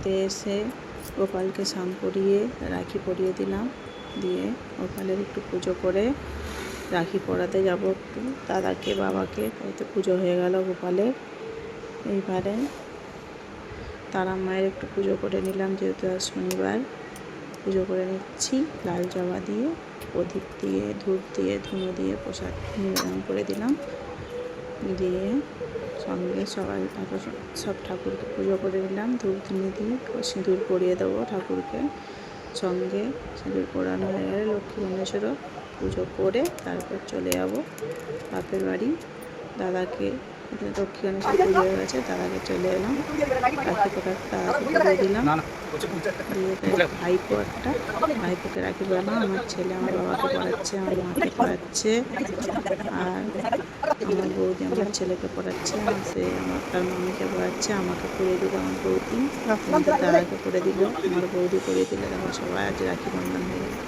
বাড়িতে এসে গোপালকে স্নান করিয়ে রাখি পরিয়ে দিলাম। দিয়ে গোপালের একটু পুজো করে রাখি পরাতে যাব একটু দাদাকে বাবাকে। তাইতে পুজো হয়ে গেল গোপালের। এইবারে তারা মায়ের একটু পুজো করে নিলাম, যেহেতু আজ শনিবার। পুজো করে নিচ্ছি লাল জবা দিয়ে, প্রদীপ দিয়ে, ধূপ দিয়ে, ধুনো দিয়ে প্রসাদ নিবেদন করে দিলাম। দিয়ে সঙ্গে সবাই সব ঠাকুরকে পুজো করে নিলাম। ধূপ ধুনো দিয়ে সিঁদুর পরিয়ে দেবো ঠাকুরকে। সঙ্গে সিঁদুর পরানো হয়ে গেলে লক্ষ্মী গণেশেরও পুজো করে তারপর চলে যাব বাপের বাড়ি। দাদাকে লক্ষ্মী গণেশের পুজো হয়ে গেছে, দাদাকে চলে এলাম রাখি পরা, দাদাকে পরিয়ে দিলাম। দিয়ে ভাইপোকে রাখি পরালাম। আমার ছেলে আমার বাবাকে পড়াচ্ছে, আমার মাকে পড়াচ্ছে, আর আমার বৌদি আমার ছেলেকে পড়াচ্ছে, তার মামিকে পড়াচ্ছে। আমাকে পড়িয়ে দিল আমার বৌদি, দাদাকে পড়ে দিল আমার বৌদি, পড়িয়ে দিলে আমার সবাই আজ রাখি বন্ধন হয়ে গেল।